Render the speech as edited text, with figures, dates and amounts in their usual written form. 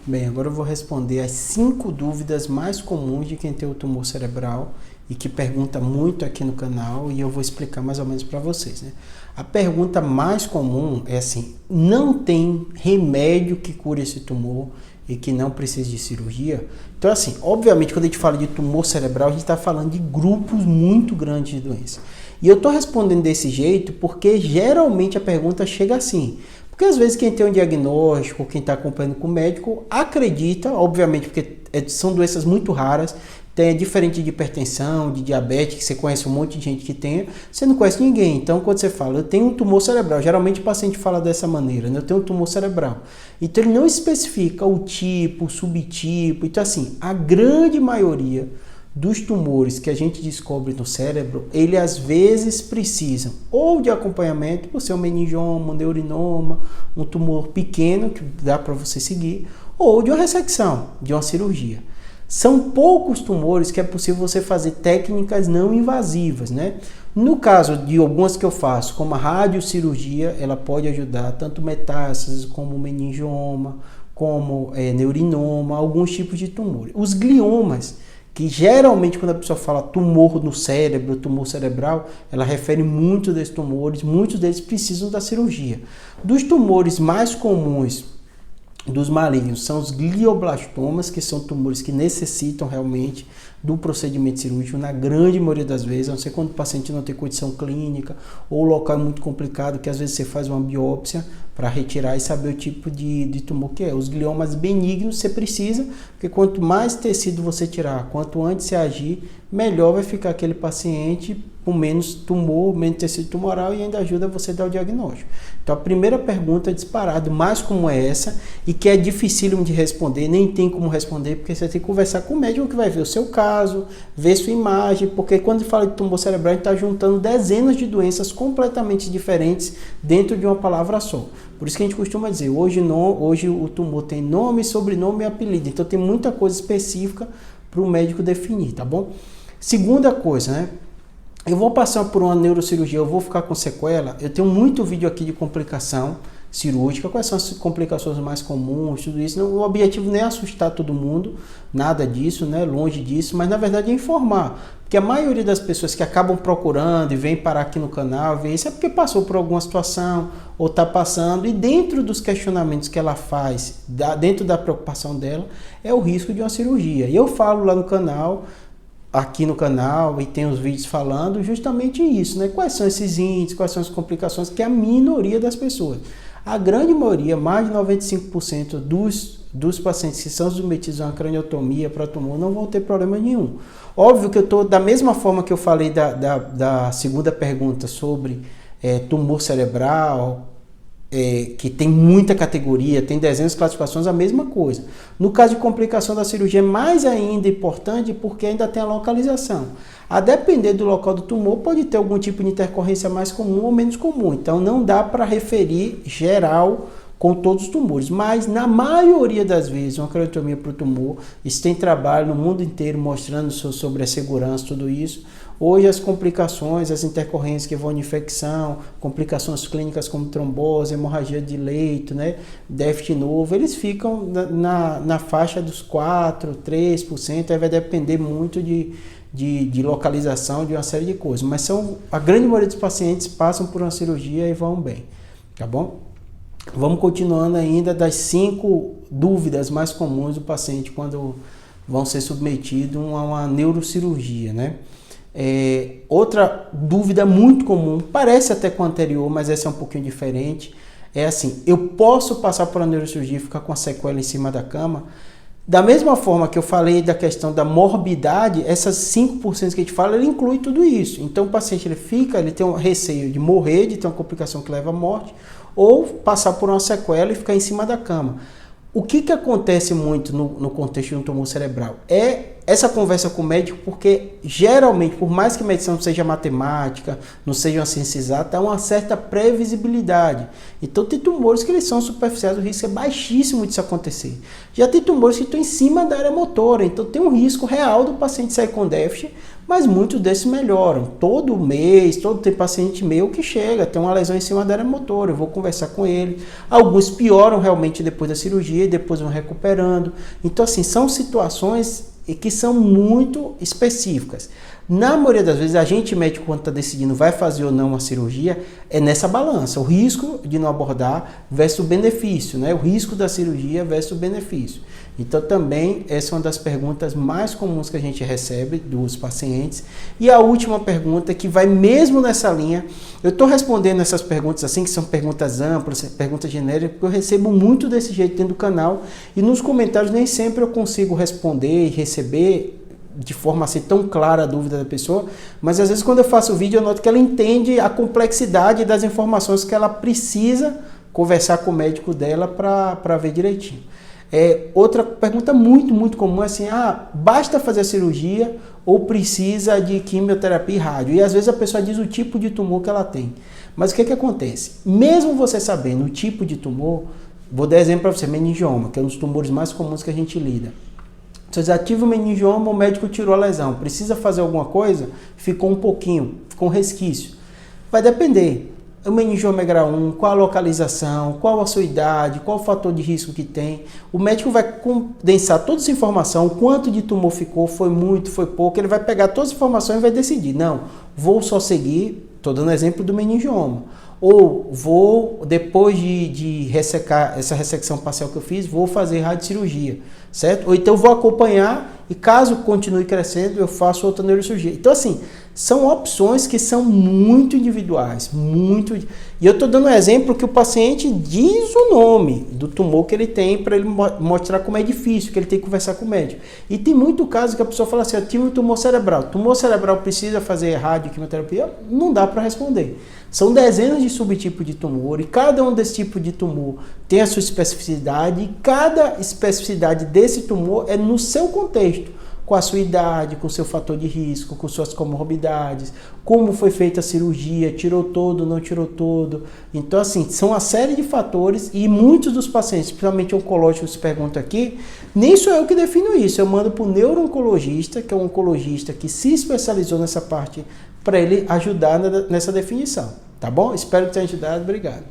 Bem, agora eu vou responder as 5 dúvidas mais comuns de quem tem o tumor cerebral e que pergunta muito aqui no canal, e eu vou explicar mais ou menos para vocês, né? A pergunta mais comum é assim: não tem remédio que cure esse tumor e que não precise de cirurgia? Então, assim, obviamente, quando a gente fala de tumor cerebral, a gente está falando de grupos muito grandes de doença. E eu estou respondendo desse jeito porque geralmente a pergunta chega assim. Porque às vezes quem tem um diagnóstico, quem está acompanhando com o médico, acredita, obviamente, porque são doenças muito raras, é diferente de hipertensão, de diabetes, que você conhece um monte de gente que tem, você não conhece ninguém. Então, quando você fala, eu tenho um tumor cerebral, geralmente o paciente fala dessa maneira, né? Eu tenho um tumor cerebral. Então, ele não especifica o tipo, o subtipo. Então, assim, a grande maioria dos tumores que a gente descobre no cérebro, ele às vezes precisam ou de acompanhamento, por ser um meningioma, um neurinoma, um tumor pequeno que dá para você seguir, ou de uma ressecção, de uma cirurgia. São poucos tumores que é possível você fazer técnicas não invasivas, né? No caso de algumas que eu faço, como a radiocirurgia, ela pode ajudar tanto metástases como meningioma, como neurinoma, alguns tipos de tumores. Os gliomas, que geralmente quando a pessoa fala tumor no cérebro, tumor cerebral, ela refere muito desses tumores, muitos deles precisam da cirurgia. Dos tumores mais comuns, dos malignos, são os glioblastomas, que são tumores que necessitam realmente do procedimento cirúrgico na grande maioria das vezes, a não ser quando o paciente não tem condição clínica ou o local é muito complicado, que às vezes você faz uma biópsia para retirar e saber o tipo de tumor que é. Os gliomas benignos você precisa, porque quanto mais tecido você tirar, quanto antes você agir, melhor vai ficar aquele paciente com menos tumor, menos tecido tumoral, e ainda ajuda você a dar o diagnóstico. Então a primeira pergunta disparada, mais como é essa, e que é dificílimo de responder, nem tem como responder, porque você tem que conversar com o médico que vai ver o seu caso, ver sua imagem, porque quando fala de tumor cerebral, a gente está juntando dezenas de doenças completamente diferentes dentro de uma palavra só. Por isso que a gente costuma dizer, hoje o tumor tem nome, sobrenome e apelido, então tem muita coisa específica para o médico definir, tá bom? Segunda coisa, né? Eu vou passar por uma neurocirurgia, eu vou ficar com sequela. Eu tenho muito vídeo aqui de complicação cirúrgica, quais são as complicações mais comuns, tudo isso. O objetivo não é assustar todo mundo, nada disso, né? Longe disso, mas na verdade é informar. Porque a maioria das pessoas que acabam procurando e vem parar aqui no canal, vê isso, é porque passou por alguma situação ou está passando, e dentro dos questionamentos que ela faz, dentro da preocupação dela, é o risco de uma cirurgia. E eu falo lá no canal, aqui no canal, e tem os vídeos falando justamente isso, né? Quais são esses índices, quais são as complicações, que é a minoria das pessoas. A grande maioria, mais de 95% dos pacientes que são submetidos a uma craniotomia para tumor não vão ter problema nenhum. Óbvio que eu estou, da mesma forma que eu falei da segunda pergunta sobre tumor cerebral, que tem muita categoria, tem dezenas de classificações, a mesma coisa. No caso de complicação da cirurgia, é mais ainda importante porque ainda tem a localização. A depender do local do tumor, pode ter algum tipo de intercorrência mais comum ou menos comum. Então, não dá para referir geral com todos os tumores, mas na maioria das vezes, uma craniotomia para o tumor, isso tem trabalho no mundo inteiro mostrando sobre a segurança, tudo isso. Hoje as complicações, as intercorrências que vão de infecção, complicações clínicas como trombose, hemorragia de leito, né, déficit novo, eles ficam na faixa dos 4%, 3%, aí vai depender muito de localização, de uma série de coisas, mas a grande maioria dos pacientes passam por uma cirurgia e vão bem, tá bom? Vamos continuando ainda das 5 dúvidas mais comuns do paciente quando vão ser submetidos a uma neurocirurgia, né? Outra dúvida muito comum, parece até com a anterior, mas essa é um pouquinho diferente, é assim: eu posso passar por uma neurocirurgia e ficar com a sequela em cima da cama? Da mesma forma que eu falei da questão da morbidade, essas 5% que a gente fala, ele inclui tudo isso. Então o paciente ele tem um receio de morrer, de ter uma complicação que leva à morte, ou passar por uma sequela e ficar em cima da cama. O que acontece muito no contexto de um tumor cerebral? É essa conversa com o médico, porque geralmente, por mais que a medicina não seja matemática, não seja uma ciência exata, há uma certa previsibilidade. Então tem tumores que eles são superficiais, o risco é baixíssimo disso acontecer. Já tem tumores que estão em cima da área motora, então tem um risco real do paciente sair com déficit, mas muitos desses melhoram. Todo mês, tem paciente meu que chega, tem uma lesão em cima da área motora, eu vou conversar com ele. Alguns pioram realmente depois da cirurgia e depois vão recuperando. Então assim, são situações que são muito específicas. Na maioria das vezes, a gente médico, quando está decidindo vai fazer ou não uma cirurgia, é nessa balança, o risco de não abordar versus o benefício, né? O risco da cirurgia versus o benefício. Então também essa é uma das perguntas mais comuns que a gente recebe dos pacientes. E a última pergunta, que vai mesmo nessa linha, eu estou respondendo essas perguntas assim, que são perguntas amplas, perguntas genéricas, porque eu recebo muito desse jeito dentro do canal, e nos comentários nem sempre eu consigo responder e receber de forma assim tão clara a dúvida da pessoa, mas às vezes quando eu faço o vídeo eu noto que ela entende a complexidade das informações que ela precisa conversar com o médico dela para ver direitinho. Outra pergunta muito comum é assim, basta fazer a cirurgia ou precisa de quimioterapia e rádio? E às vezes a pessoa diz o tipo de tumor que ela tem. Mas o que acontece? Mesmo você sabendo o tipo de tumor, vou dar exemplo para você, meningioma, que é um dos tumores mais comuns que a gente lida. Se você ativa o meningioma, o médico tirou a lesão. Precisa fazer alguma coisa? Ficou um pouquinho, ficou um resquício. Vai depender. O meningioma é grau 1, qual a localização, qual a sua idade, qual o fator de risco que tem. O médico vai condensar toda essa informação, quanto de tumor ficou, foi muito, foi pouco. Ele vai pegar todas as informações e vai decidir. Não, vou só seguir, estou dando exemplo do meningioma. Ou vou, depois de ressecar essa ressecção parcial que eu fiz, vou fazer radiocirurgia, certo? Ou então vou acompanhar e caso continue crescendo, eu faço outra neurocirurgia. Então assim, são opções que são muito individuais, E eu estou dando um exemplo que o paciente diz o nome do tumor que ele tem para ele mostrar como é difícil, que ele tem que conversar com o médico. E tem muito caso que a pessoa fala assim, eu tive um tumor cerebral. Tumor cerebral precisa fazer radioquimioterapia? Não dá para responder. São dezenas de subtipos de tumor e cada um desse tipo de tumor tem a sua especificidade e cada especificidade desse tumor é no seu contexto, com a sua idade, com o seu fator de risco, com suas comorbidades, como foi feita a cirurgia, tirou todo, não tirou todo. Então, assim, são uma série de fatores e muitos dos pacientes, principalmente oncológicos, se perguntam aqui, nem sou eu que defino isso, eu mando para o neuro-oncologista, que é um oncologista que se especializou nessa parte, para ele ajudar nessa definição, tá bom? Espero que tenha ajudado, obrigado.